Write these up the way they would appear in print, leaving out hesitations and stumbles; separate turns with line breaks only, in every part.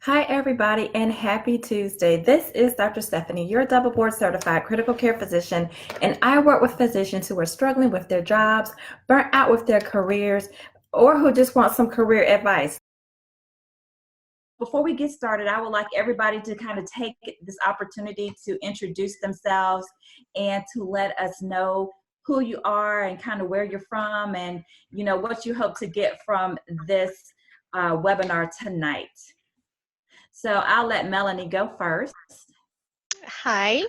Hi, everybody, and happy Tuesday. This is Dr. Stephanie, your double board certified critical care physician, and I work with physicians who are struggling with their jobs, burnt out with their careers, or who just want some career advice. Before we get started, I would like everybody to kind of take this opportunity to introduce themselves and to let us know who you are and kind of where you're from and what you hope to get from this webinar tonight. So I'll let Melanie go first.
Hi,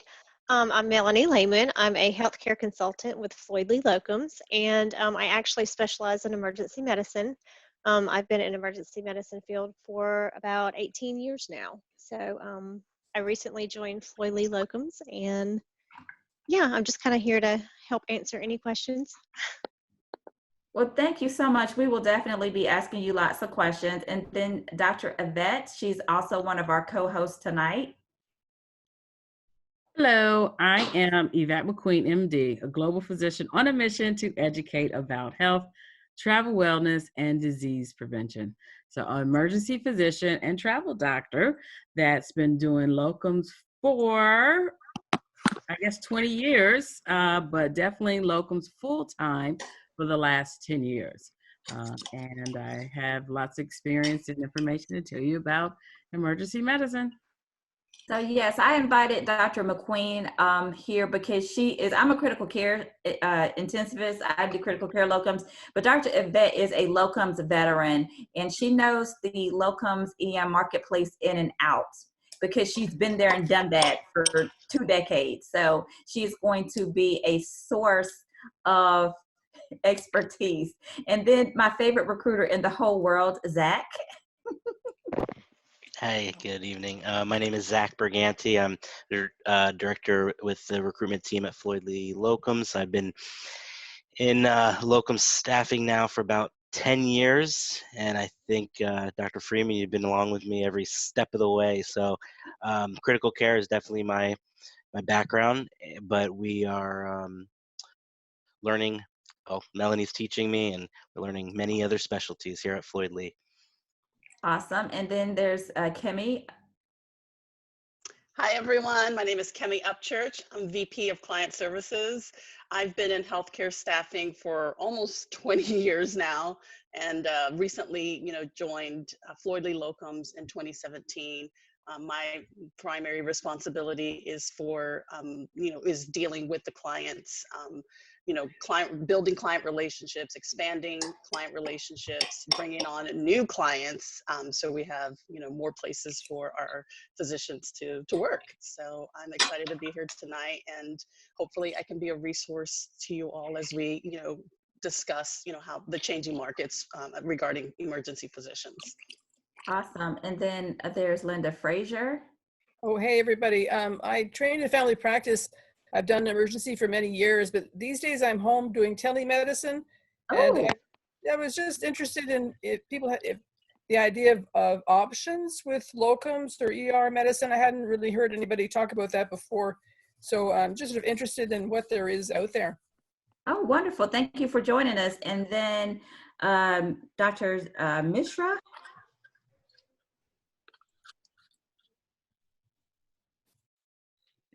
I'm Melanie Lehman. I'm a healthcare consultant with Floyd Lee Locums, and I actually specialize in emergency medicine. I've been in emergency medicine field for about 18 years now. So I recently joined Floyd Lee Locums, and yeah, I'm just kind of here to help answer any questions.
Well, thank you so much. We will definitely be asking you lots of questions. And then Dr. Yvette, she's also one of our co-hosts tonight.
Hello, I am Yvette McQueen, MD, a global physician on a mission to educate about health, travel wellness, and disease prevention. So an emergency physician and travel doctor that's been doing locums for, I guess, 20 years, but definitely locums full-time for the last 10 years. And I have lots of experience and information to tell you about emergency medicine.
So yes, I invited Dr. McQueen here because I'm a critical care intensivist. I do critical care locums, but Dr. Yvette is a locums veteran, and she knows the locums EM marketplace in and out because she's been there and done that for 2 decades. So she's going to be a source of expertise. And then my favorite recruiter in the whole world, Zach.
Hi, good evening. My name is Zach Berganti. I'm the director with the recruitment team at Floyd Lee Locums. I've been in locum staffing now for about 10 years, and I think Dr. Freeman, you've been along with me every step of the way. So critical care is definitely my background, but we are learning. Oh, Melanie's teaching me, and we're learning many other specialties here at Floyd Lee.
Awesome. And then there's Kemi.
Hi, everyone. My name is Kemi Upchurch. I'm VP of Client Services. I've been in healthcare staffing for almost 20 years now, and recently, joined Floyd Lee Locums in 2017. My primary responsibility is for, is dealing with the clients, building client relationships, expanding client relationships, bringing on new clients. So we have, more places for our physicians to work. So I'm excited to be here tonight, and hopefully I can be a resource to you all as we, discuss, how the changing markets regarding emergency physicians.
Awesome. And then there's Linda Frazier.
Oh, hey, everybody. I trained in family practice. I've done emergency for many years, but these days I'm home doing telemedicine. And I was just interested in if the idea of options with locums or ER medicine. I hadn't really heard anybody talk about that before. So I'm just sort of interested in what there is out there.
Oh, wonderful. Thank you for joining us. And then Dr. Mishra.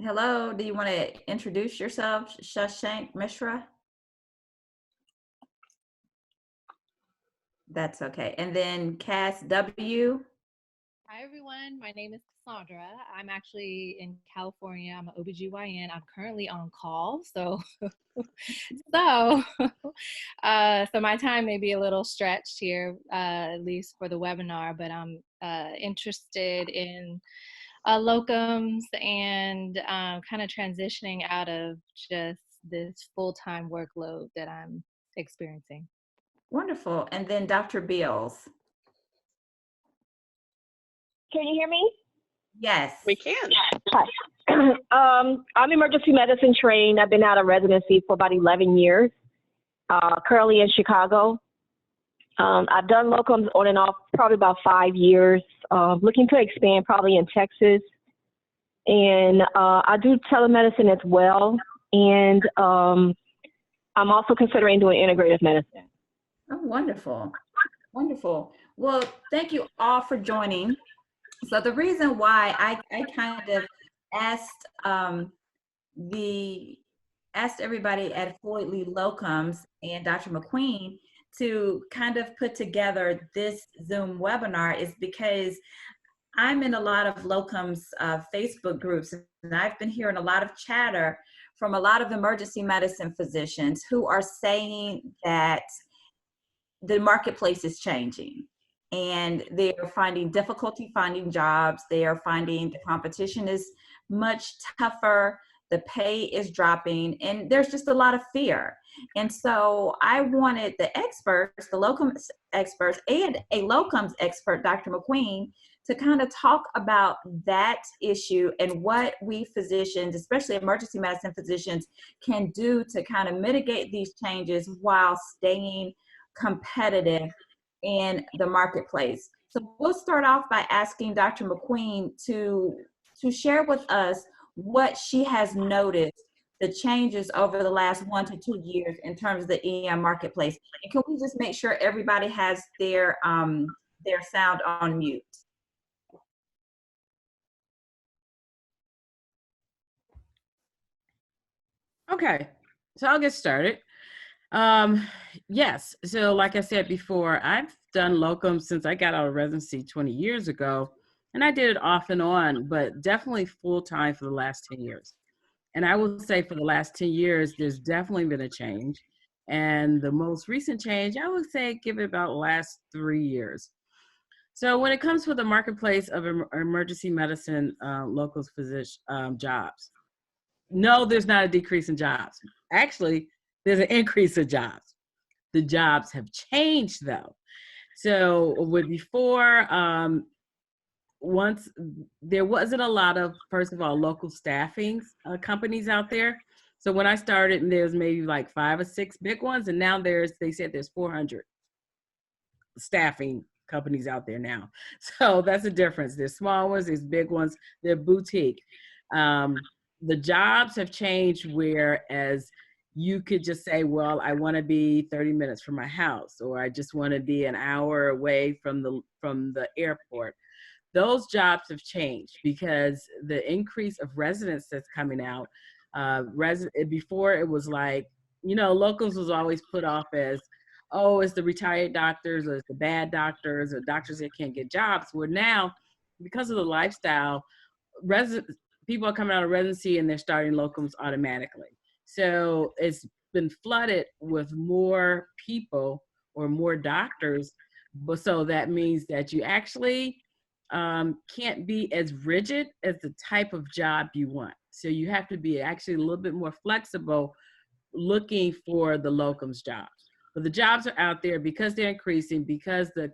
Hello, do you want to introduce yourself, Shashank Mishra? That's okay. And then Cass W.
Hi, everyone. My name is Cassandra. I'm actually in California. I'm an OBGYN. I'm currently on call. So my time may be a little stretched here, at least for the webinar, but I'm interested in locums and kind of transitioning out of just this full-time workload that I'm experiencing.
Wonderful. And then Dr. Beals.
Can you hear me?
Yes.
We can.
Hi. I'm emergency medicine trained. I've been out of residency for about 11 years, currently in Chicago. I've done locums on and off probably about 5 years, looking to expand probably in Texas. And I do telemedicine as well. And I'm also considering doing integrative medicine.
Oh, wonderful. Wonderful. Well, thank you all for joining. So the reason why I kind of asked asked everybody at Floyd Lee Locums and Dr. McQueen to kind of put together this Zoom webinar is because I'm in a lot of locums Facebook groups, and I've been hearing a lot of chatter from a lot of emergency medicine physicians who are saying that the marketplace is changing and they are finding difficulty finding jobs. They are finding the competition is much tougher. The pay is dropping, and there's just a lot of fear. And so I wanted the experts, the locums experts, and a locums expert, Dr. McQueen, to kind of talk about that issue and what we physicians, especially emergency medicine physicians, can do to kind of mitigate these changes while staying competitive in the marketplace. So we'll start off by asking Dr. McQueen to share with us what she has noticed the changes over the last 1 to 2 years in terms of the EM marketplace. And can we just make sure everybody has their sound on mute?
Okay, so I'll get started. Yes, so like I said before, I've done locums since I got out of residency 20 years ago, and I did it off and on, but definitely full time for the last 10 years. And I will say for the last 10 years, there's definitely been a change. And the most recent change, I would say, give it about the last 3 years. So when it comes to the marketplace of emergency medicine locals physician jobs, no, there's not a decrease in jobs. Actually, there's an increase in jobs. The jobs have changed though. So with before, once there wasn't a lot of, first of all, local staffing companies out there. So when I started, and there's maybe like 5 or 6 big ones, and now they said there's 400 staffing companies out there now. So that's the difference. There's small ones, there's big ones, they're boutique. The jobs have changed, whereas you could just say, well, I want to be 30 minutes from my house, or I just want to be an hour away from the airport. Those jobs have changed because the increase of residents that's coming out. Before it was like, locals was always put off as, oh, it's the retired doctors, or it's the bad doctors, or doctors that can't get jobs. Where now, because of the lifestyle, people are coming out of residency and they're starting locums automatically. So it's been flooded with more people or more doctors. But so that means that you actually can't be as rigid as the type of job you want. So you have to be actually a little bit more flexible looking for the locums jobs. But the jobs are out there because they're increasing, because the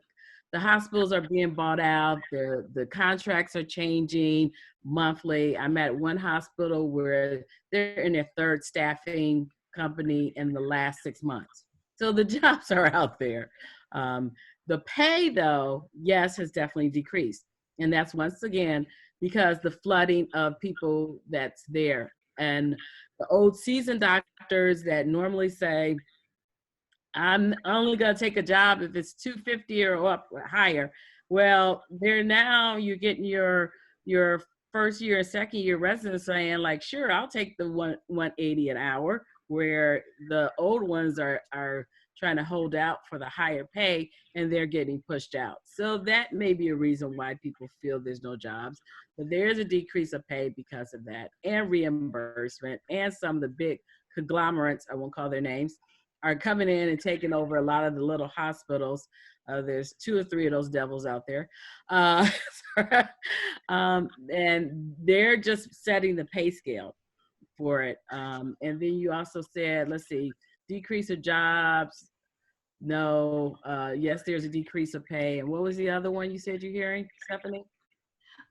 hospitals are being bought out, the contracts are changing monthly. I'm at one hospital where they're in their 3rd staffing company in the last 6 months. So the jobs are out there. The pay, though, yes, has definitely decreased. And that's once again because the flooding of people that's there. And the old seasoned doctors that normally say, I'm only going to take a job if it's $250 or up or higher. Well, you're getting your first year and second year residents saying like, sure, I'll take the $180 an hour, where the old ones are trying to hold out for the higher pay and they're getting pushed out. So that may be a reason why people feel there's no jobs, but there's a decrease of pay because of that, and reimbursement, and some of the big conglomerates, I won't call their names, are coming in and taking over a lot of the little hospitals. There's 2 or 3 of those devils out there. And they're just setting the pay scale for it. And then you also said, let's see, decrease of jobs. No, yes, there's a decrease of pay. And what was the other one you said you're hearing, Stephanie?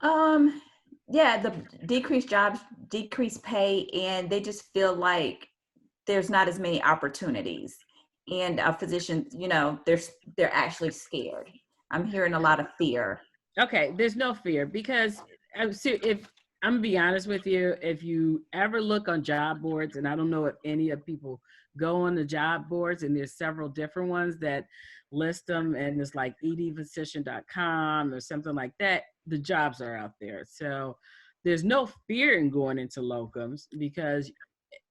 Yeah, the decreased jobs, decreased pay, and they just feel like there's not as many opportunities. And physicians, they're actually scared. I'm hearing a lot of fear.
Okay, there's no fear, because if I'm gonna be honest with you, if you ever look on job boards, and I don't know if any of people go on the job boards, and there's several different ones that list them, and it's like edphysician.com or something like that. the jobs are out there. So there's no fear in going into locums because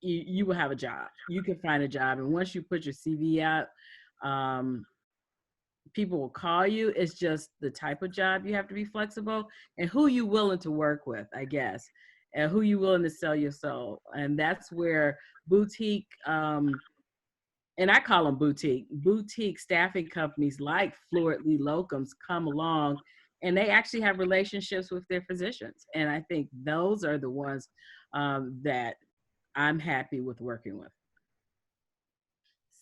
you will have a job. You can find a job. And once you put your CV out, people will call you. It's just the type of job you have to be flexible and who you willing to work with, I guess, and who you willing to sell your soul. And that's where boutique, and I call them boutique staffing companies like Floyd Lee Locums come along, and they actually have relationships with their physicians. And I think those are the ones that I'm happy with working with.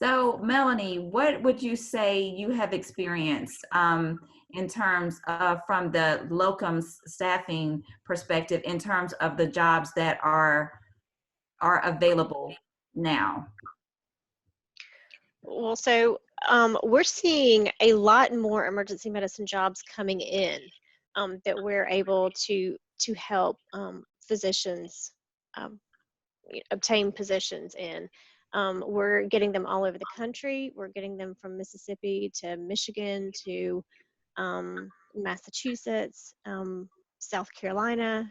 So, Melanie, what would you say you have experienced in terms of, from the locums staffing perspective, in terms of the jobs that are available now?
Well, so we're seeing a lot more emergency medicine jobs coming in that we're able to help physicians obtain positions in. We're getting them all over the country. We're getting them from Mississippi to Michigan to Massachusetts, South Carolina,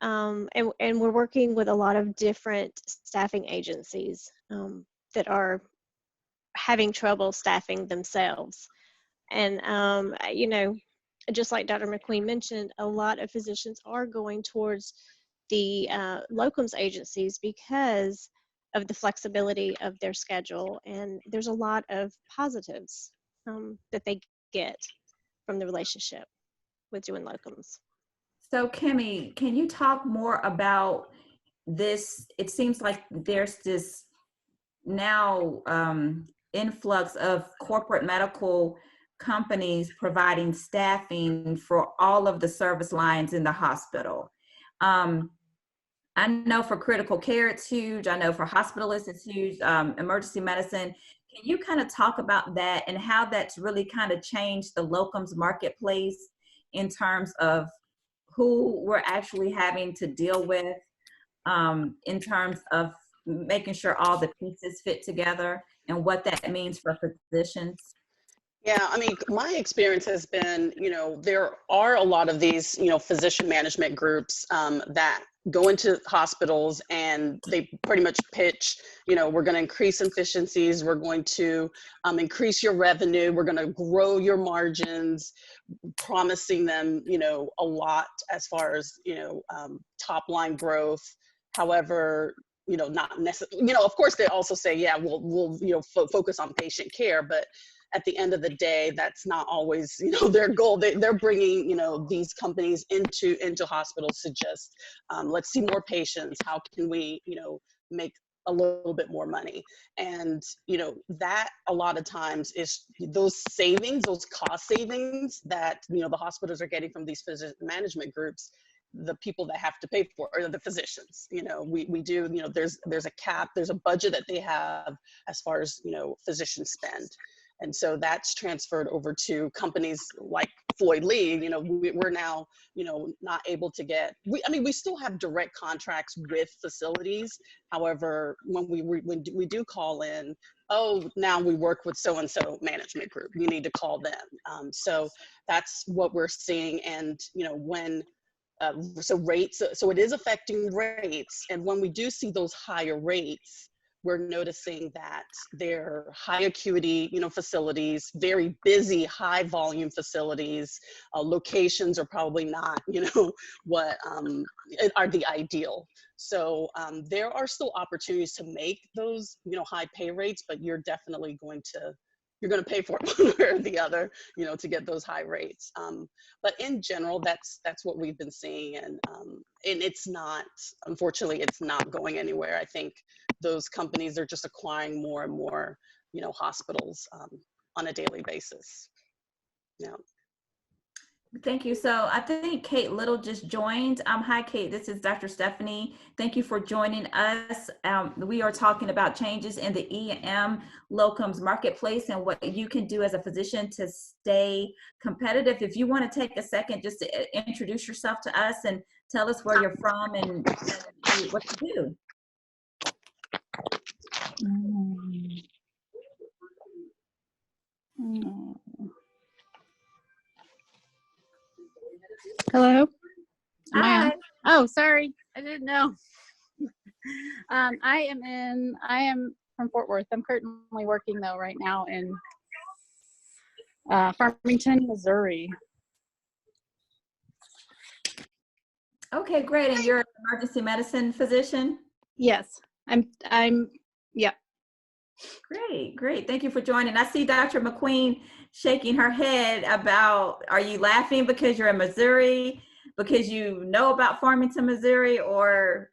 and we're working with a lot of different staffing agencies that are having trouble staffing themselves. And, you know, just like Dr. McQueen mentioned, a lot of physicians are going towards the locums agencies because of the flexibility of their schedule. And there's a lot of positives that they get from the relationship with doing locums.
So, Kemi, can you talk more about this? It seems like there's this now influx of corporate medical companies providing staffing for all of the service lines in the hospital. I know for critical care, it's huge. I know for hospitalists, it's huge. Emergency medicine. Can you kind of talk about that and how that's really kind of changed the locums marketplace in terms of who we're actually having to deal with, in terms of making sure all the pieces fit together and what that means for physicians?
Yeah, I mean, my experience has been, you know, there are a lot of these, you know, physician management groups that go into hospitals and they pretty much pitch, you know, we're going to increase efficiencies, we're going to increase your revenue, we're going to grow your margins, promising them, you know, a lot as far as, you know, top line growth. However, you know, not necessarily, you know, of course they also say, yeah, we'll you know, focus on patient care, but at the end of the day, that's not always, you know, their goal. They're bringing, you know, these companies into hospitals to just, let's see more patients. How can we, you know, make a little bit more money? And, you know, that a lot of times is those savings, those cost savings that, you know, the hospitals are getting from these physician management groups, the people that have to pay for are the physicians. You know, we do, you know, there's a cap, there's a budget that they have as far as, you know, physician spend. And so that's transferred over to companies like Floyd Lee. You know, we're now, you know, not able to get, I mean, we still have direct contracts with facilities. However, when we do call in, oh, now we work with so-and-so management group, you need to call them. So that's what we're seeing. And, you know, when, so rates, so it is affecting rates. And when we do see those higher rates, we're noticing that they're high acuity, you know, facilities, very busy, high volume facilities. Locations are probably not, you know, what are the ideal. So there are still opportunities to make those, you know, high pay rates, but you're definitely going to pay for it one way or the other, you know, to get those high rates. But in general, that's what we've been seeing, and it's not, unfortunately, it's not going anywhere. I think those companies are just acquiring more and more, you know, hospitals on a daily basis. Yeah.
Thank you. So I think Kate Little just joined. Hi, Kate. This is Dr. Stephanie. Thank you for joining us. We are talking about changes in the EM locums marketplace and what you can do as a physician to stay competitive. If you want to take a second just to introduce yourself to us and tell us where you're from and what you do.
Hello? Am I
Hi.
on? Oh, sorry. I didn't know. I am from Fort Worth. I'm currently working though right now in Farmington, Missouri.
Okay, great. And you're an emergency medicine physician?
Yes. Yeah.
Great, great. Thank you for joining. I see Dr. McQueen shaking her head about, are you laughing because you're in Missouri, because you know about Farmington, Missouri, or?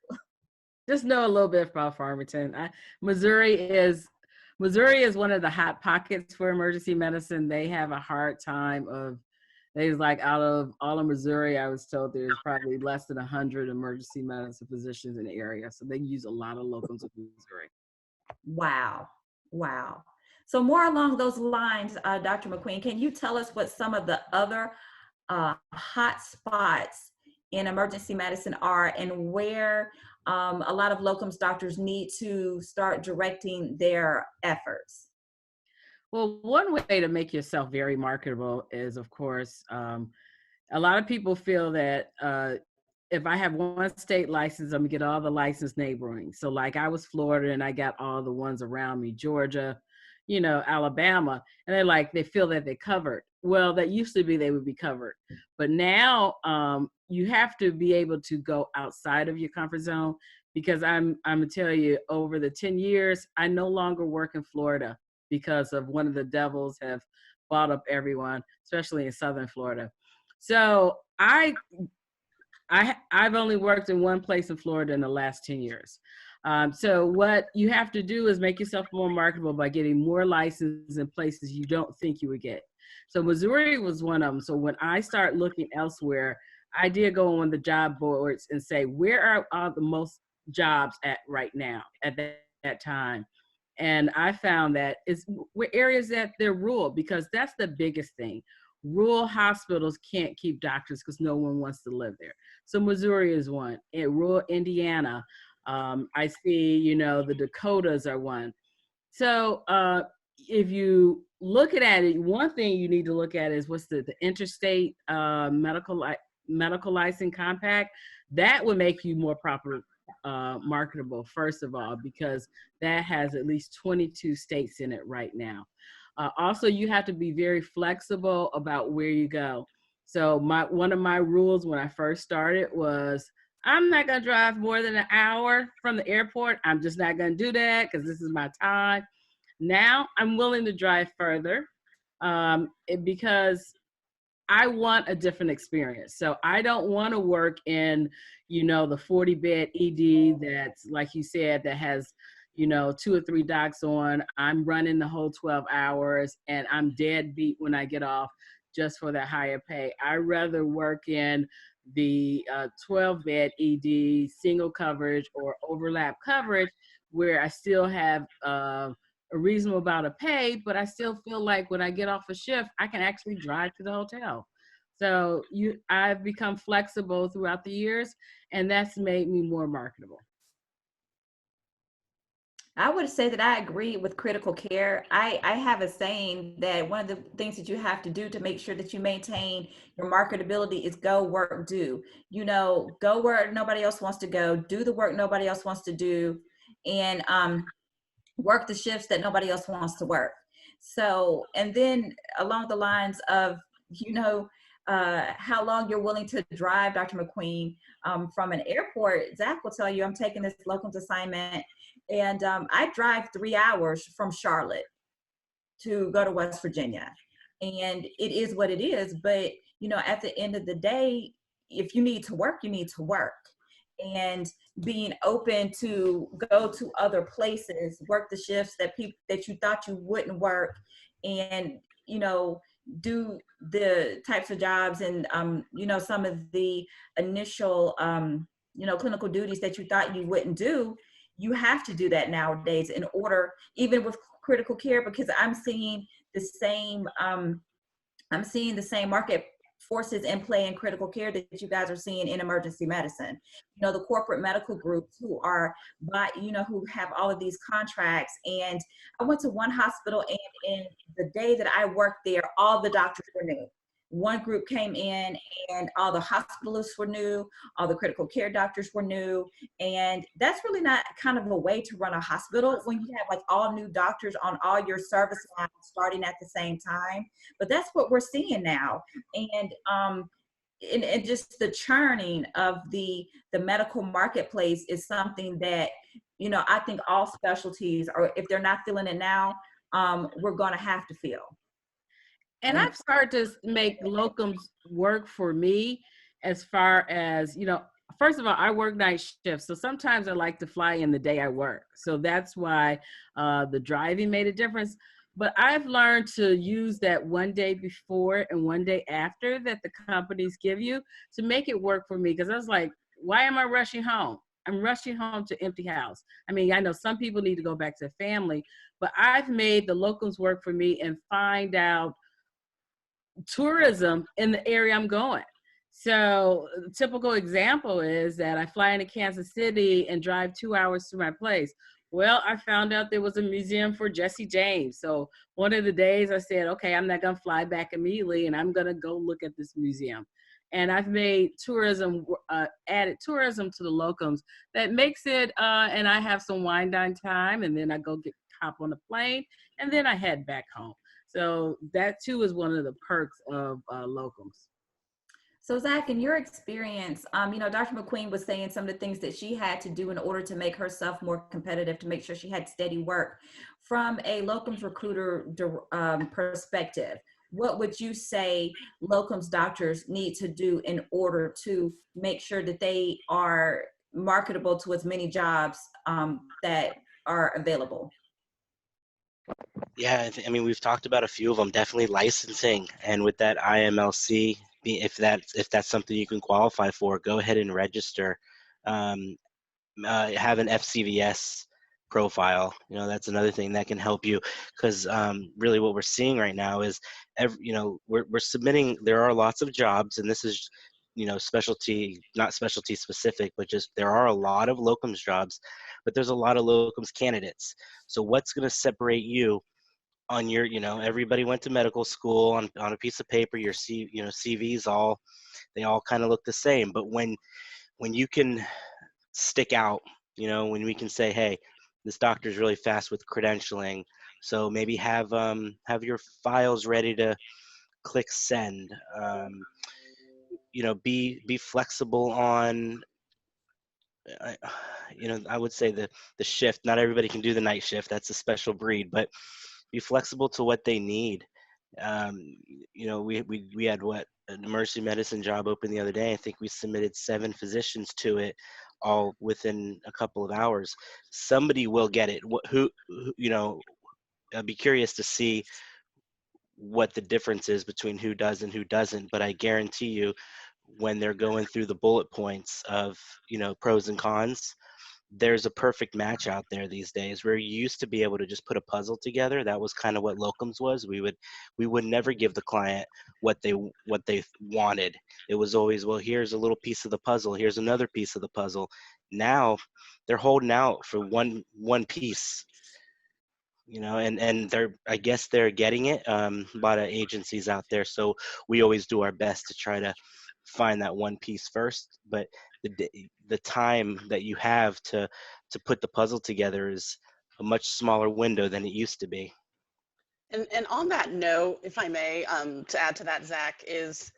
Just know a little bit about Farmington. Missouri is one of the hot pockets for emergency medicine. They have a hard time there's like out of all of Missouri, I was told there's probably less than 100 emergency medicine physicians in the area. So they use a lot of locums in Missouri.
Wow, wow. So more along those lines, Dr. McQueen, can you tell us what some of the other hot spots in emergency medicine are, and where a lot of locums doctors need to start directing their efforts?
Well, one way to make yourself very marketable is, of course, a lot of people feel that if I have one state license, I'm gonna get all the license neighboring. So like I was Florida and I got all the ones around me, Georgia, Alabama, and they feel that they're covered. Well, that used to be they would be covered. But now you have to be able to go outside of your comfort zone, because I'm gonna tell you, over the 10 years, I no longer work in Florida because of one of the devils have bought up everyone, especially in Southern Florida. So I've only worked in one place in Florida in the last 10 years. So what you have to do is make yourself more marketable by getting more licenses in places you don't think you would get. So Missouri was one of them. So when I start looking elsewhere, I did go on the job boards and say, where are the most jobs at right now at that time? And I found that it's areas that they're rural, because that's the biggest thing. Rural hospitals can't keep doctors because no one wants to live there. So Missouri is one. In rural Indiana, I see, the Dakotas are one. So if you look at it, one thing you need to look at is what's the interstate medical license compact. That would make you more marketable, first of all, because that has at least 22 states in it right now. Also, you have to be very flexible about where you go. So one of my rules when I first started was, I'm not going to drive more than an hour from the airport. I'm just not going to do that because this is my time. Now I'm willing to drive further because I want a different experience. So I don't want to work in, the 40-bed ED that's, like you said, that has, 2 or 3 docs on. I'm running the whole 12 hours and I'm dead beat when I get off just for that higher pay. I'd rather work in the 12-bed ED, single coverage or overlap coverage, where I still have a reasonable amount of pay, but I still feel like when I get off a shift, I can actually drive to the hotel. So I've become flexible throughout the years, and that's made me more marketable.
I would say that I agree with critical care. I have a saying that one of the things that you have to do to make sure that you maintain your marketability is go, work, do. Go where nobody else wants to go, do the work nobody else wants to do, and work the shifts that nobody else wants to work. So, and then along the lines of, how long you're willing to drive, Dr. McQueen, from an airport. Zach will tell you, I'm taking this locums assignment, and I drive 3 hours from Charlotte to go to West Virginia. And it is what it is. But, at the end of the day, if you need to work, you need to work. And being open to go to other places, work the shifts that you thought you wouldn't work, and, do the types of jobs and, some of the initial, clinical duties that you thought you wouldn't do. You have to do that nowadays in order, even with critical care, because I'm seeing the same market forces in play in critical care that you guys are seeing in emergency medicine. The corporate medical groups who have all of these contracts. And I went to one hospital, and in the day that I worked there, all the doctors were new. one group came in and all the hospitalists were new, all the critical care doctors were new. And that's really not kind of a way to run a hospital when you have like all new doctors on all your service lines starting at the same time. But that's what we're seeing now. And just the churning of the medical marketplace is something that, you know, I think all specialties, or if they're not feeling it now, we're going to have to feel.
And I've started to make locums work for me as far as, you know, first of all, I work night shifts. So sometimes I like to fly in the day I work. So that's why the driving made a difference. But I've learned to use that one day before and one day after that the companies give you to make it work for me. Because I was like, why am I rushing home? I'm rushing home to empty house. I mean, I know some people need to go back to family, but I've made the locums work for me and find out tourism in the area I'm going. So a typical example is that I fly into Kansas City and drive 2 hours to my place. Well, I found out there was a museum for Jesse James. So one of the days I said, okay, I'm not going to fly back immediately and I'm going to go look at this museum. And I've made tourism, added tourism to the locums that makes it, and I have some wine down time and then I go hop on the plane and then I head back home. So that too is one of the perks of locums.
So Zach, in your experience, you know, Dr. McQueen was saying some of the things that she had to do in order to make herself more competitive, to make sure she had steady work. From a locums recruiter perspective, what would you say locums doctors need to do in order to make sure that they are marketable to as many jobs that are available?
Yeah, I mean, we've talked about a few of them. Definitely licensing, and with that IMLC, if that's something you can qualify for, go ahead and register. Have an FCVS profile. You know, that's another thing that can help you, because really what we're seeing right now is, we're submitting. There are lots of jobs, and this is, you know, not specialty specific, but just there are a lot of locums jobs, but there's a lot of locums candidates. So what's going to separate you on your, you know, everybody went to medical school on a piece of paper, your CVs they all kind of look the same. But when you can stick out, you know, when we can say, hey, this doctor's really fast with credentialing, so maybe have your files ready to click send. You know, be flexible on, you know, I would say the shift. Not everybody can do the night shift. That's a special breed, but be flexible to what they need. You know, we had an emergency medicine job open the other day. I think we submitted 7 physicians to it, all within a couple of hours. Somebody will get it. Who you know, I'd be curious to see what the difference is between who does and who doesn't. But I guarantee you, when they're going through the bullet points of, you know, pros and cons, there's a perfect match out there these days, where you used to be able to just put a puzzle together. That was kind of what locums was. We would never give the client what they wanted. It was always, well, here's a little piece of the puzzle, here's another piece of the puzzle. Now they're holding out for one piece, you know, and I guess they're getting it. A lot of agencies out there, so we always do our best to try to find that one piece first. But the time that you have to put the puzzle together is a much smaller window than it used to be.
And on that note, if I may, to add to that, Zach, is,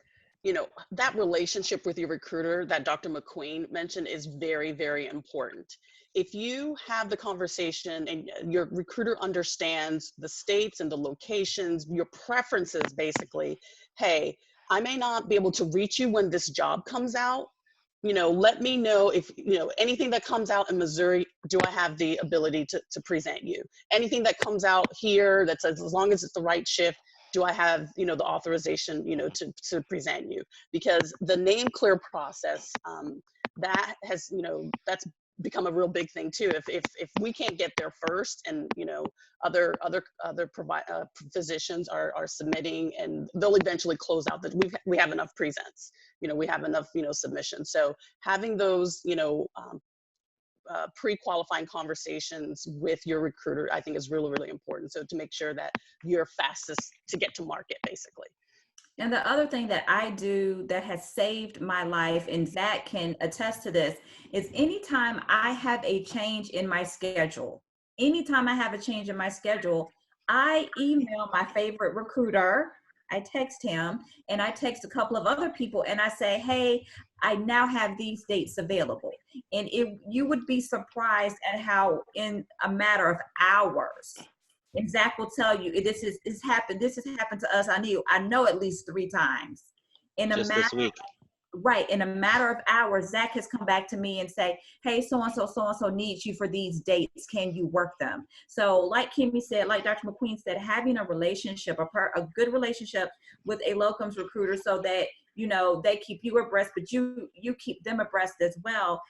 you know, that relationship with your recruiter that Dr. McQueen mentioned is very, very important. If you have the conversation and your recruiter understands the states and the locations, your preferences, basically, hey, I may not be able to reach you when this job comes out. You know, let me know if, you know, anything that comes out in Missouri, do I have the ability to present you? Anything that comes out here that says, as long as it's the right shift, do I have, you know, the authorization, you know, to present you? Because the name clear process, that has, you know, that's become a real big thing too. If we can't get there first, and, you know, other physicians are submitting, and they'll eventually close out that we have enough presents, you know, we have enough, you know, submissions. So having those, you know, pre-qualifying conversations with your recruiter, I think, is really, really important. So to make sure that you're fastest to get to market, basically.
And the other thing that I do that has saved my life, and Zach can attest to this, is anytime I have a change in my schedule, anytime I have a change in my schedule, I email my favorite recruiter, I text him, and I text a couple of other people, and I say, hey, I now have these dates available. And you would be surprised at how in a matter of hours, and Zach will tell you this happened. This has happened to us. I know at least 3 times. In a
Just
matter,
this week.
right, in a matter of hours, Zach has come back to me and say, hey, so and so needs you for these dates. Can you work them? So like Kemi said, like Dr. McQueen said, having a relationship, a good relationship with a locums recruiter, so that they keep you abreast, but you keep them abreast as well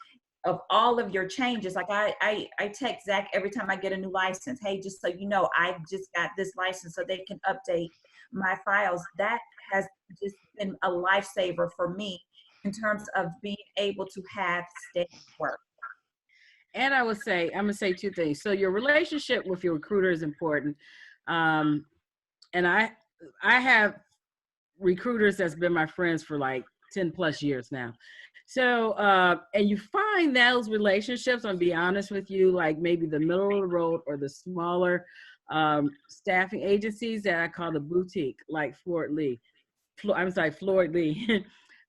of all of your changes. Like I text Zach every time I get a new license. Hey, just so you know, I just got this license, so they can update my files. That has just been a lifesaver for me in terms of being able to have steady work.
And I'm gonna say 2 things. So your relationship with your recruiter is important. And I have recruiters that's been my friends for like 10 plus years now. So, and you find those relationships, I'll be honest with you, like maybe the middle of the road or the smaller staffing agencies that I call the boutique, like Floyd Lee.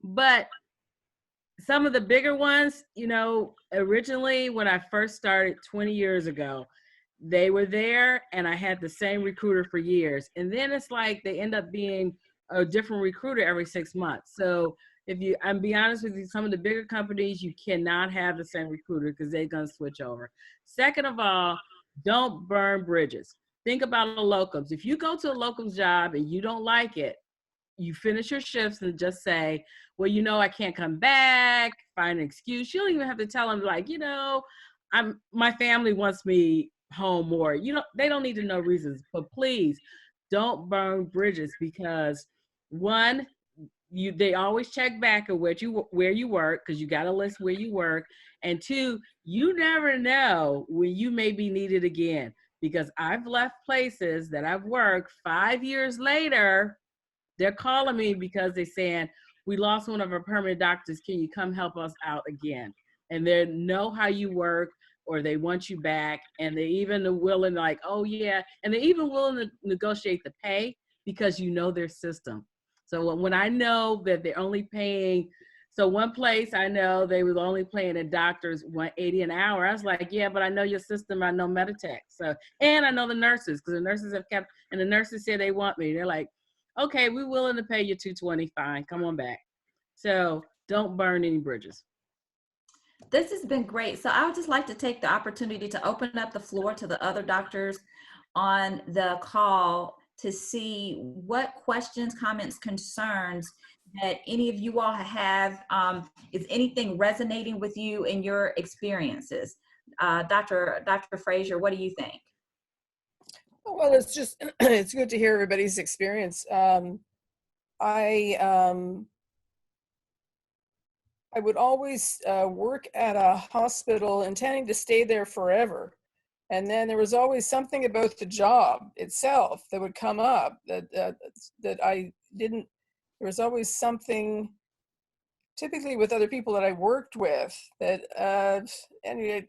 But some of the bigger ones, originally when I first started 20 years ago, they were there and I had the same recruiter for years. And then it's like they end up being a different recruiter every 6 months. So I'm be honest with you, some of the bigger companies, you cannot have the same recruiter because they're going to switch over. Second of all, don't burn bridges. Think about a locums. If you go to a locums job and you don't like it, you finish your shifts and just say, well, I can't come back, find an excuse. You don't even have to tell them like, my family wants me home more. They don't need to know reasons, but please don't burn bridges, because one, they always check back at where you work, because you got to list where you work. And 2, you never know when you may be needed again, because I've left places that I've worked 5 years later. They're calling me because they're saying, we lost one of our permanent doctors. Can you come help us out again? And they know how you work, or they want you back. And they even are willing, like, oh yeah. And they're even willing to negotiate the pay, because their system. So when I know that they're only paying, so one place I know they were only paying the doctors $180 an hour. I was like, yeah, but I know your system. I know Meditech. So, and I know the nurses, because the nurses have kept, and the nurses said they want me. They're like, okay, we're willing to pay you $220, fine, come on back. So don't burn any bridges.
This has been great. So I would just like to take the opportunity to open up the floor to the other doctors on the call to see what questions, comments, concerns that any of you all have. Is anything resonating with you in your experiences? Dr. Frazier, what do you think?
Well, it's good to hear everybody's experience. I would always work at a hospital intending to stay there forever. And then there was always something about the job itself that would come up that I didn't, there was always something, typically with other people that I worked with, that, anyway,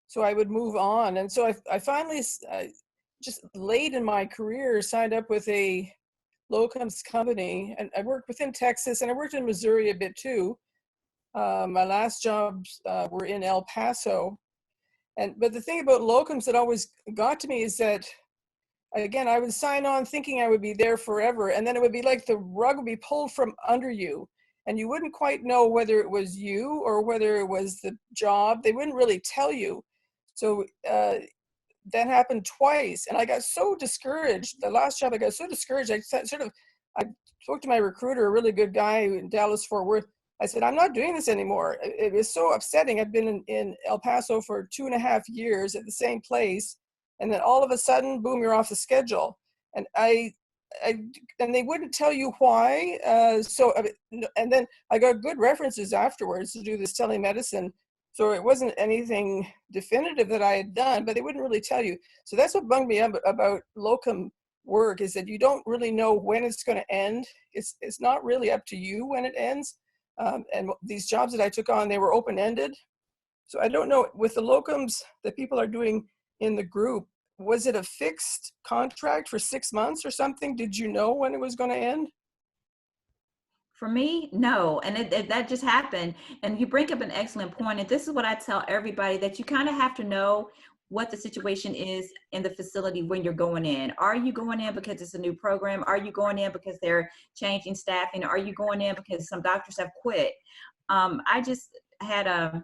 so I would move on. And so I finally, just late in my career, signed up with a locums company, and I worked within Texas, and I worked in Missouri a bit too. My last jobs were in El Paso. But the thing about locums that always got to me is that, again, I would sign on thinking I would be there forever, and then it would be like the rug would be pulled from under you, and you wouldn't quite know whether it was you or whether it was the job. They wouldn't really tell you. So that happened twice, and I got so discouraged. The last job, I got so discouraged. I spoke to my recruiter, a really good guy in Dallas, Fort Worth. I said, I'm not doing this anymore. It was so upsetting. I've been in El Paso for 2.5 years at the same place, and then all of a sudden, boom, you're off the schedule. And and they wouldn't tell you why. And then I got good references afterwards to do this telemedicine. So it wasn't anything definitive that I had done, but they wouldn't really tell you. So that's what bunged me up about locum work is that you don't really know when it's going to end. It's not really up to you when it ends. And these jobs that I took on, they were open-ended. So I don't know, with the locums that people are doing in the group, was it a fixed contract for 6 months or something? Did you know when it was going to end?
For me, no. And that just happened. And you bring up an excellent point. And this is what I tell everybody, that you kind of have to know what the situation is in the facility when you're going in. Are you going in because it's a new program? Are you going in because they're changing staffing? Are you going in because some doctors have quit? I just had a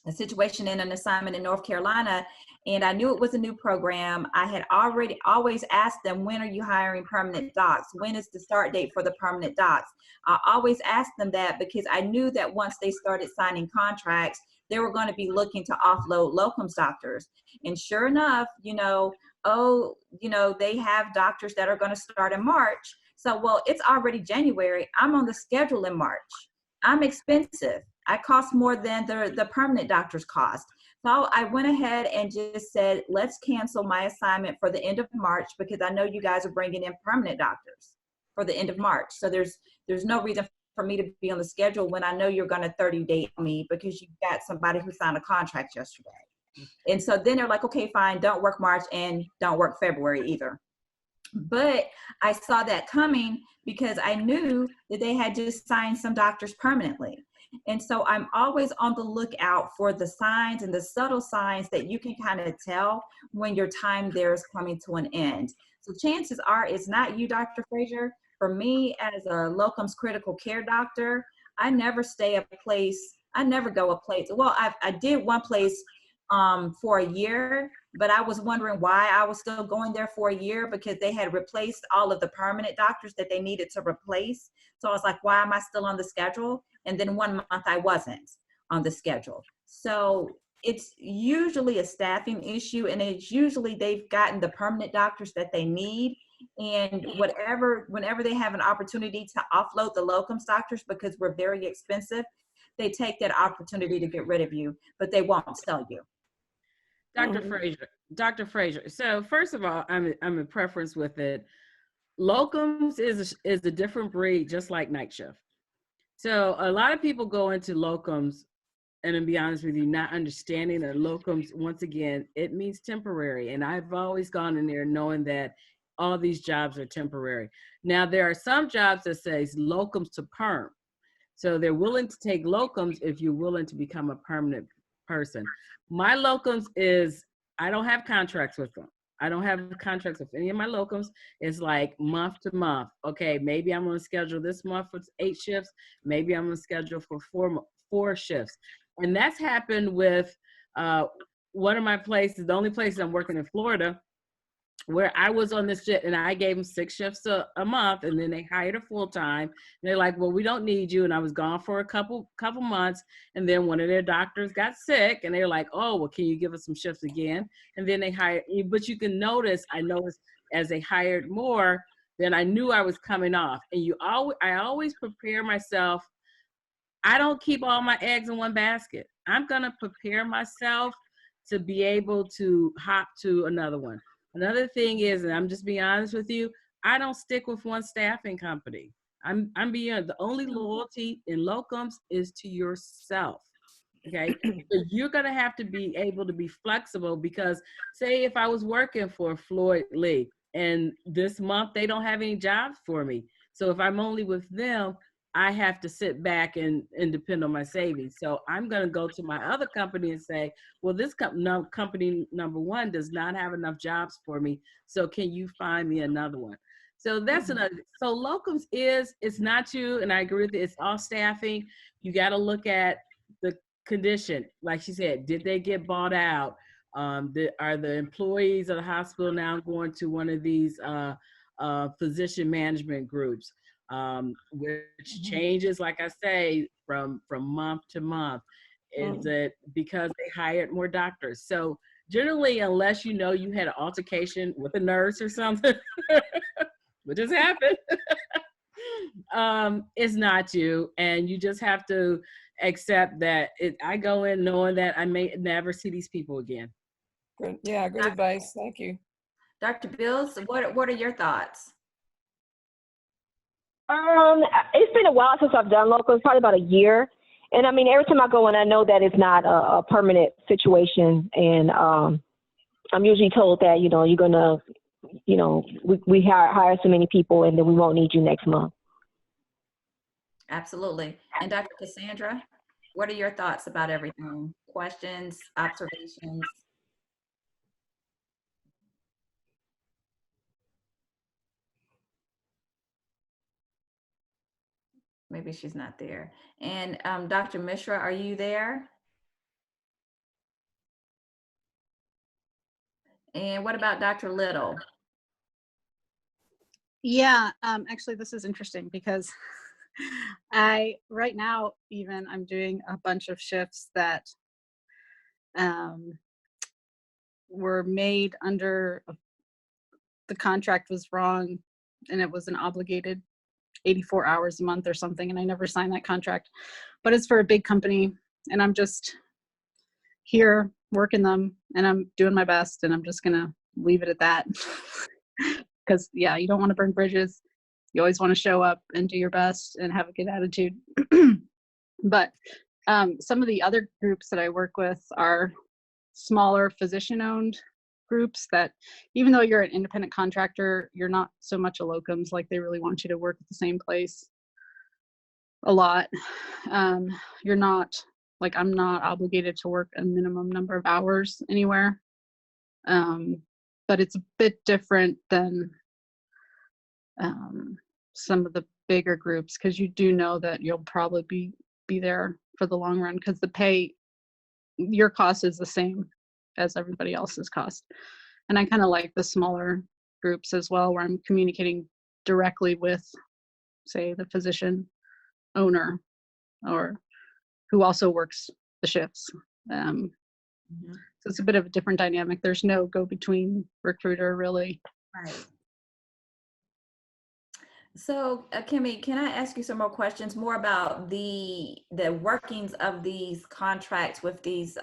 situation in an assignment in North Carolina, and I knew it was a new program. I had always asked them, when are you hiring permanent docs? When is the start date for the permanent docs? I always asked them that because I knew that once they started signing contracts, they were going to be looking to offload locums doctors. And sure enough, they have doctors that are going to start in March. So, well, it's already January. I'm on the schedule in March. I'm expensive. I cost more than the permanent doctors cost. So I went ahead and just said, let's cancel my assignment for the end of March, because I know you guys are bringing in permanent doctors for the end of March. So there's no reason for me to be on the schedule when I know you're going to 30 date me because you got somebody who signed a contract yesterday. And so then they're like, okay, fine, don't work March and don't work February either. But I saw that coming because I knew that they had just signed some doctors permanently. And so I'm always on the lookout for the signs and the subtle signs that you can kind of tell when your time there is coming to an end. So chances are it's not you, Dr. Frazier. For me, as a locums critical care doctor, I never stay a place. I never go a place. Well, I did one place for a year, but I was wondering why I was still going there for a year, because they had replaced all of the permanent doctors that they needed to replace. So I was like, why am I still on the schedule? And then 1 month I wasn't on the schedule. So it's usually a staffing issue, and it's usually they've gotten the permanent doctors that they need. And whenever they have an opportunity to offload the locums doctors because we're very expensive, they take that opportunity to get rid of you, but they won't tell you.
Dr. Frazier. So first of all, I'm in preference with it. Locums is a different breed, just like night shift. So a lot of people go into locums, and to be honest with you, not understanding that locums, once again, it means temporary. And I've always gone in there knowing that all these jobs are temporary. Now, there are some jobs that says locums to perm. So they're willing to take locums if you're willing to become a permanent person. My locums is, I don't have contracts with them. I don't have contracts with any of my locums. It's like month to month. Okay, maybe I'm on a schedule this month for 8 shifts. Maybe I'm on a schedule for four shifts. And that's happened with one of my places, the only place I'm working in Florida, where I was on this shift and I gave them 6 shifts a month, and then they hired a full-time. And they're like, well, we don't need you. And I was gone for a couple months. And then one of their doctors got sick, and they're like, oh, well, can you give us some shifts again? And then they hired, but you can notice, I noticed as they hired more, then I knew I was coming off. And I always prepare myself. I don't keep all my eggs in one basket. I'm going to prepare myself to be able to hop to another one. Another thing is, and I'm just being honest with you, I don't stick with one staffing company. I'm being, the only loyalty in locums is to yourself. Okay. So you're going to have to be able to be flexible, because say if I was working for Floyd Lee and this month they don't have any jobs for me. So if I'm only with them, I have to sit back and depend on my savings. So I'm going to go to my other company and say, well, this company number one does not have enough jobs for me. So can you find me another one? So that's another. So locums it's not you. And I agree with it. It's all staffing. You got to look at the condition. Like she said, did they get bought out? Are the employees of the hospital now going to one of these physician management groups? Which changes, like I say, from month to month. Is it because they hired more doctors? So generally, unless you know you had an altercation with a nurse or something, which has happened, it's not you, and you just have to accept that. I go in knowing that I may never see these people again.
Good. Yeah, good advice. Thank you.
Dr. Bills, what are your thoughts?
It's been a while since I've done locals, probably about a year. And I mean, every time I go in, I know that it's not a permanent situation. And I'm usually told that, you know, you're going to, you know, we hire so many people and then we won't need you next month.
Absolutely. And Dr. Cassandra, what are your thoughts about everything? Questions, observations? Maybe she's not there. And Dr. Mishra, are you there? And what about Dr. Little?
Yeah, actually, this is interesting because right now, even I'm doing a bunch of shifts that were made under the contract was wrong, and it was an obligated 84 hours a month or something, and I never signed that contract. But it's for a big company, and I'm just here working them, and I'm doing my best, and I'm just gonna leave it at that. Because yeah, you don't want to burn bridges. You always want to show up and do your best and have a good attitude. But some of the other groups that I work with are smaller physician-owned groups that, even though you're an independent contractor, you're not so much a locums. Like, they really want you to work at the same place a lot. You're not, like, I'm not obligated to work a minimum number of hours anywhere. But it's a bit different than some of the bigger groups, because you do know that you'll probably be there for the long run, because the pay, your cost is the same as everybody else's cost. And I kind of like the smaller groups as well, where I'm communicating directly with, say, the physician owner, or who also works the shifts. So it's a bit of a different dynamic. There's no go-between recruiter, really.
Right. So, Kemi, can I ask you some more questions more about the workings of these contracts with these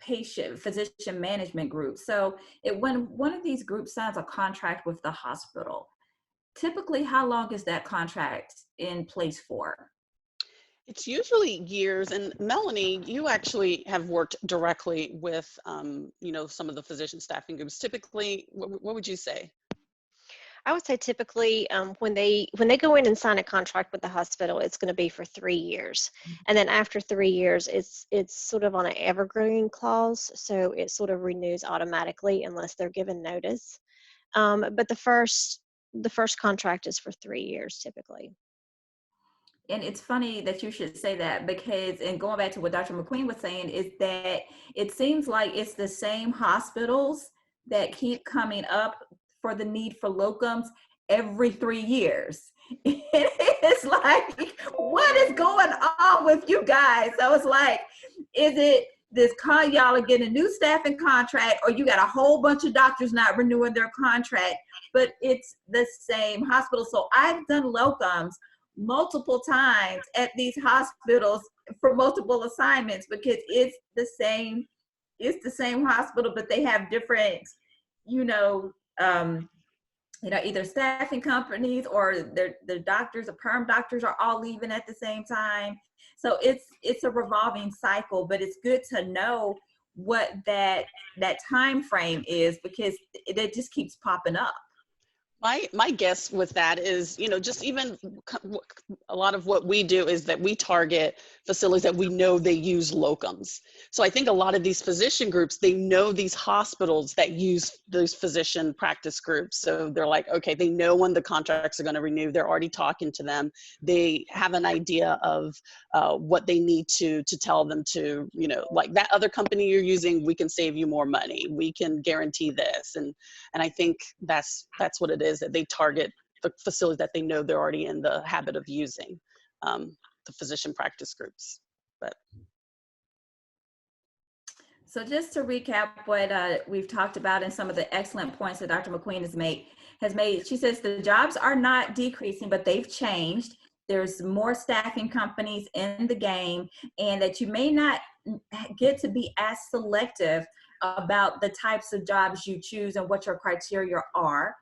physician management groups? So, when one of these groups signs a contract with the hospital, typically how long is that contract in place for?
It's usually years. And Melanie, you actually have worked directly with, you know, some of the physician staffing groups. Typically, what would you say?
I would say typically when they go in and sign a contract with the hospital, it's going to be for 3 years. And then after 3 years, it's sort of on an evergreen clause. So it sort of renews automatically unless they're given notice. But the first contract is for 3 years typically.
And it's funny that you should say that, because, and going back to what Dr. McQueen was saying, is that it seems like it's the same hospitals that keep coming up for the need for locums every 3 years. It's like, what is going on with you guys? So it's like, is it this y'all are getting a new staffing contract, or you got a whole bunch of doctors not renewing their contract, but it's the same hospital? So I've done locums multiple times at these hospitals for multiple assignments, because it's the same hospital, but they have different, either staffing companies, or their doctors, the perm doctors are all leaving at the same time. So it's a revolving cycle, but it's good to know what that time frame is, because it just keeps popping up.
My guess with that is, just even a lot of what we do is that we target facilities that we know they use locums. So I think a lot of these physician groups, they know these hospitals that use those physician practice groups. So they're like, okay, they know when the contracts are going to renew. They're already talking to them. They have an idea of what they need to tell them to, like, that other company you're using, we can save you more money. We can guarantee this. And I think that's what it is, that they target the facilities that they know they're already in the habit of using, the physician practice groups. But
so just to recap what we've talked about, and some of the excellent points that Dr. McQueen has made, she says the jobs are not decreasing, but they've changed. there's more staffing companies in the game, and that you may not get to be as selective about the types of jobs you choose and what your criteria are.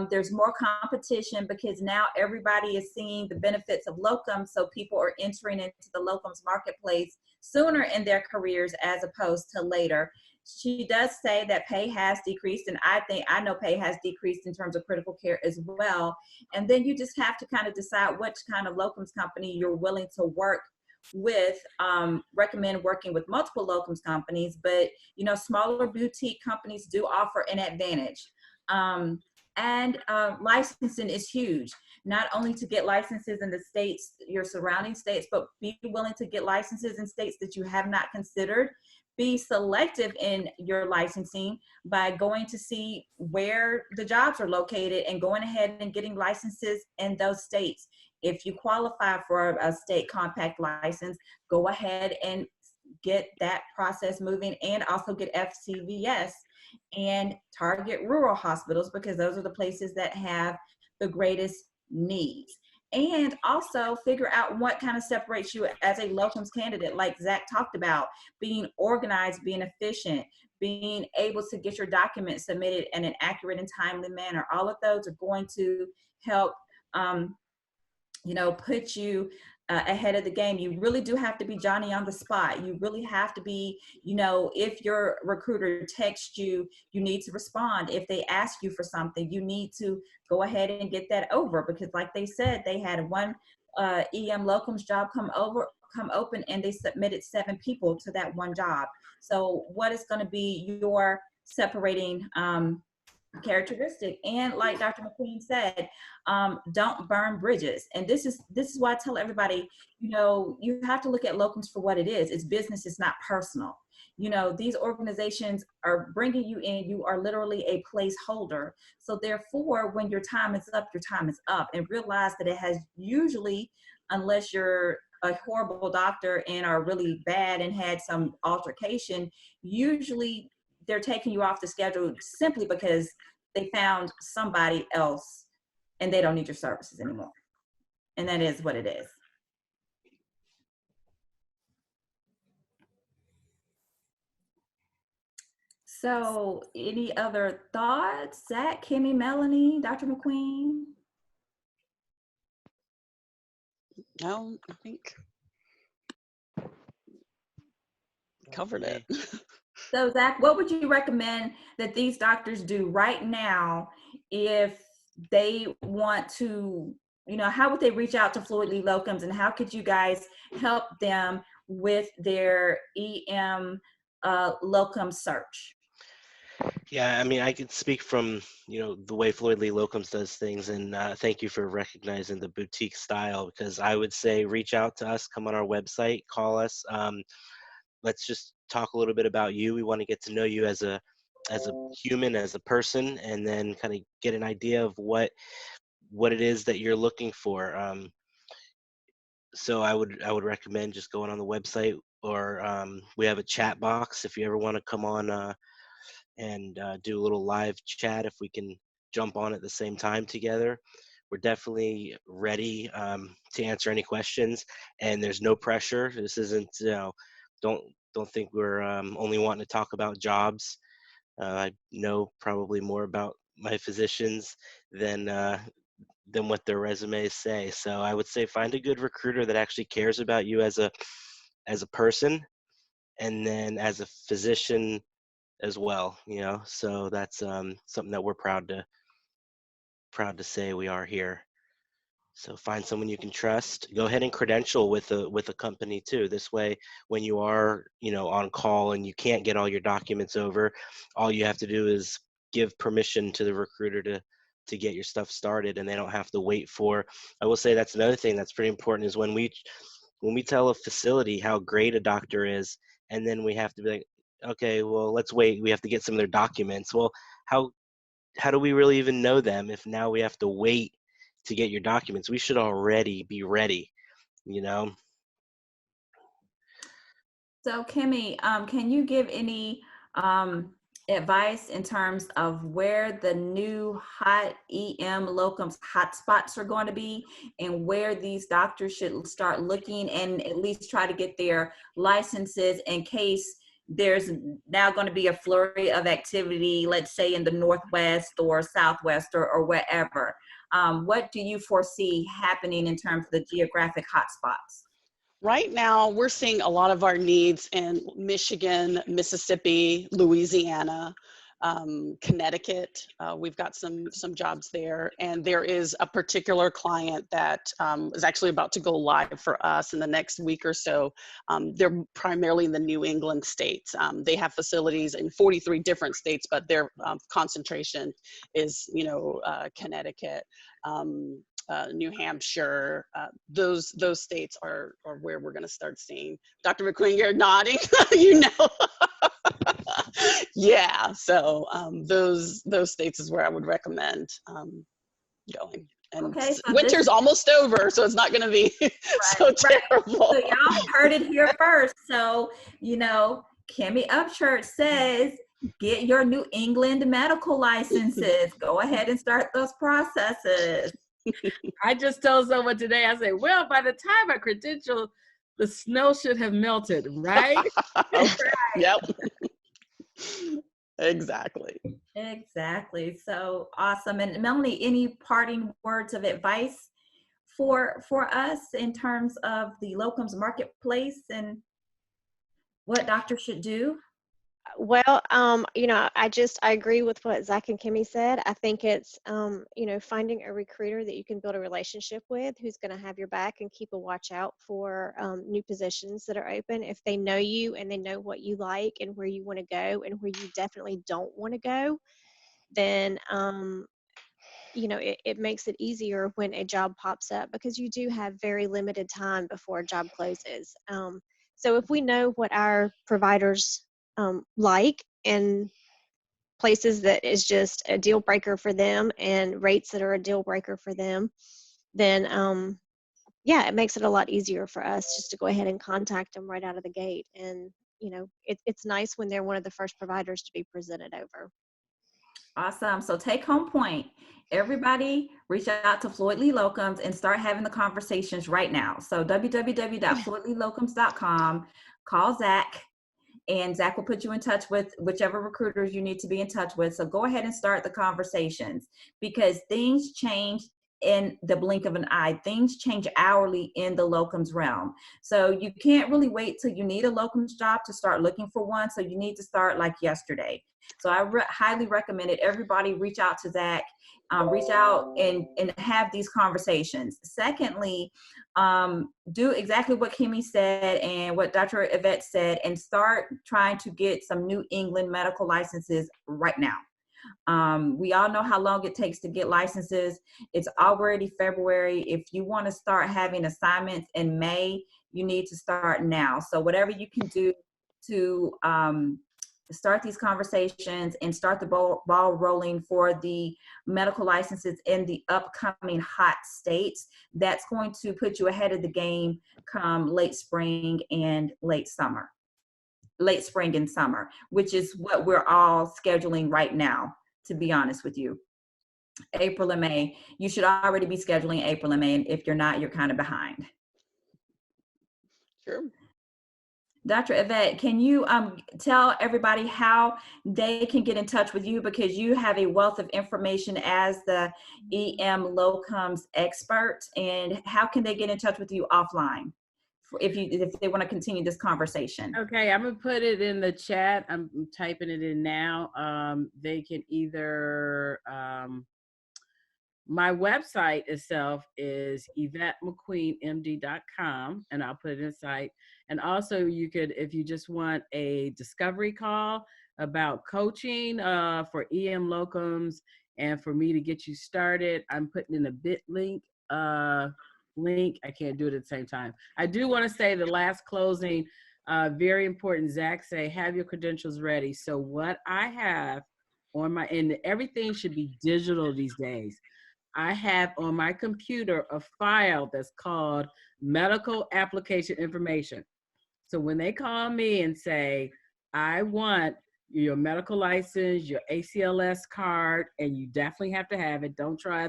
There's more competition because now everybody is seeing the benefits of locums, so people are entering into the locums marketplace sooner in their careers as opposed to later. She does say that pay has decreased, and I know pay has decreased in terms of critical care as well. And then you just have to kind of decide which kind of locums company you're willing to work with. Recommend working with multiple locums companies, but you know, smaller boutique companies do offer an advantage. Licensing is huge. Not only to get licenses in the states, your surrounding states, but be willing to get licenses in states that you have not considered. Be selective in your licensing by going to see where the jobs are located and going ahead and getting licenses in those states. If you qualify for a state compact license, go ahead and get that process moving, and also get FCVS and target rural hospitals, because those are the places that have the greatest needs. And also figure out what kind of separates you as a locums candidate, like Zach talked about, being organized, being efficient, being able to get your documents submitted in an accurate and timely manner. All of those are going to help you know, put you ahead of the game. You really do have to be Johnny on the spot. You really have to be, you know, if your recruiter texts you, you need to respond. If they ask you for something, you need to go ahead and get that over, because like they said, they had one EM locums job come open, and they submitted 7 people to that one job. So what is going to be your separating characteristic? And like Dr. McQueen said, don't burn bridges. And this is why I tell everybody, you know, you have to look at locums for what it is. It's business, it's not personal. You know, these organizations are bringing you in, you are literally a placeholder. So therefore, when your time is up, your time is up. And realize that it has usually, unless you're a horrible doctor and are really bad and had some altercation, usually they're taking you off the schedule simply because they found somebody else and they don't need your services anymore. And that is what it is. So any other thoughts? Zach, Kemi, Melanie, Dr. McQueen?
No, I think covered it.
So Zach, what would you recommend that these doctors do right now if they want to, you know, how would they reach out to Floyd Lee Locums, and how could you guys help them with their EM locum search?
Yeah, I mean, I could speak from, you know, the way Floyd Lee Locums does things, and thank you for recognizing the boutique style, because I would say reach out to us, come on our website, call us. Let's just talk a little bit about you. We want to get to know you as a human, as a person, and then kind of get an idea of what it is that you're looking for. So I would recommend just going on the website, or we have a chat box if you ever want to come on and do a little live chat, if we can jump on at the same time together. We're definitely ready to answer any questions, and there's no pressure. This isn't, you know, don't think we're only wanting to talk about jobs. I know probably more about my physicians than what their resumes say. So I would say find a good recruiter that actually cares about you as a person, and then as a physician as well, you know. So that's something that we're proud to say we are here. So find someone you can trust. Go ahead and credential with a company too. This way, when you are, you know, on call and you can't get all your documents over, all you have to do is give permission to the recruiter to get your stuff started, and they don't have to wait for. I will say that's another thing that's pretty important, is when we tell a facility how great a doctor is, and then we have to be like, okay, well, let's wait. We have to get some of their documents. Well, how do we really even know them if now we have to wait to get your documents? We should already be ready, you know?
So Kemi, can you give any advice in terms of where the new hot EM locums hotspots are going to be and where these doctors should start looking and at least try to get their licenses in case there's now going to be a flurry of activity, let's say in the Northwest or Southwest or wherever. What do you foresee happening in terms of the geographic hotspots?
Right now, we're seeing a lot of our needs in Michigan, Mississippi, Louisiana, Connecticut. We've got some jobs there, and there is a particular client that is actually about to go live for us in the next week or so. They're primarily in the New England states. They have facilities in 43 different states, but their concentration is, Connecticut. New Hampshire, those states are where we're going to start seeing. Dr. McQueen, you're nodding, you know. Yeah, so those states is where I would recommend going. And
Okay, so
winter's almost over, so it's not going to be so terrible.
So y'all heard it here first. So, Kemi Upchurch says, get your New England medical licenses. Go ahead and start those processes.
I just told someone today, I said, well, by the time I credential, the snow should have melted, right?
Right. Yep. Exactly.
So awesome. And Melanie, any parting words of advice for us in terms of the locums marketplace and what doctors should do?
Well, I agree with what Zach and Kimmy said. I think it's, finding a recruiter that you can build a relationship with, who's going to have your back and keep a watch out for new positions that are open. If they know you and they know what you like and where you want to go and where you definitely don't want to go, then, it makes it easier when a job pops up, because you do have very limited time before a job closes. So if we know what our providers like, and places that is just a deal breaker for them and rates that are a deal breaker for them, then it makes it a lot easier for us just to go ahead and contact them right out of the gate. And it's nice when they're one of the first providers to be presented over.
Awesome. So take home point. Everybody reach out to Floyd Lee Locums and start having the conversations right now. So www.floydleelocums.com, call Zach, and Zach will put you in touch with whichever recruiters you need to be in touch with. So go ahead and start the conversations, because things change in the blink of an eye. Things change hourly in the locums realm. So you can't really wait till you need a locums job to start looking for one. So you need to start like yesterday. So I highly recommend it. Everybody reach out to Zach, reach out and have these conversations. Secondly, do exactly what Kemi said and what Dr. Yvette said, and start trying to get some New England medical licenses right now. We all know how long it takes to get licenses. It's already February. If you want to start having assignments in May, you need to start now. So whatever you can do to start these conversations and start the ball rolling for the medical licenses in the upcoming hot states, that's going to put you ahead of the game come late spring and summer, which is what we're all scheduling right now, to be honest with you. April and May, you should already be scheduling April and May, and if you're not, you're kind of behind.
Sure.
Dr. Yvette, can you tell everybody how they can get in touch with you, because you have a wealth of information as the EM locums expert, and how can they get in touch with you offline if they want to continue this conversation?
Okay, I'm gonna put it in the chat. I'm typing it in now. They can either, my website itself is YvetteMcQueenMD.com, and I'll put it inside. And also you could, if you just want a discovery call about coaching for EM locums and for me to get you started, I'm putting in a bit.ly link. I can't do it at the same time. I do want to say the last closing, very important, Zach say, have your credentials ready. So what I have on my, and everything should be digital these days. I have on my computer a file that's called medical application information. So when they call me and say, I want your medical license, your ACLS card, and you definitely have to have it. Don't try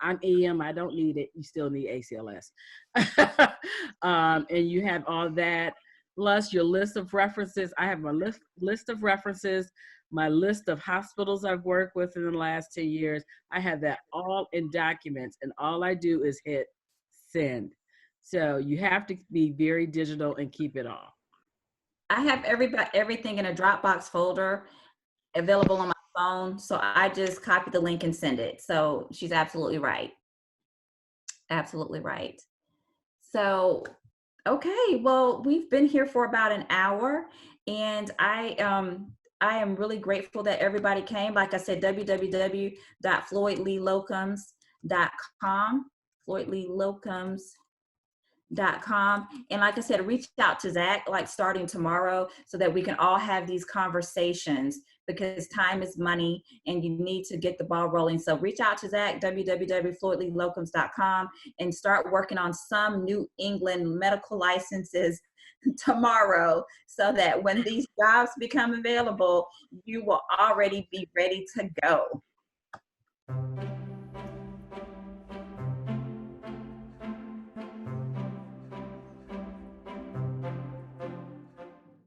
I'm EM, I don't need it. You still need ACLS. And you have all that, plus your list of references. I have my list of references, my list of hospitals I've worked with in the last 10 years. I have that all in documents, and all I do is hit send. So you have to be very digital and keep it all.
I have everything in a Dropbox folder available on my phone. So I just copy the link and send it. So she's absolutely right. Absolutely right. So, okay, well, we've been here for about an hour, and I am really grateful that everybody came. Like I said, www.floydleelocums.com, floydleelocums.com. And like I said, reach out to Zach, like starting tomorrow, so that we can all have these conversations, because time is money and you need to get the ball rolling. So reach out to Zach, www.floydleelocums.com, and start working on some New England medical licenses tomorrow, so that when these jobs become available, you will already be ready to go.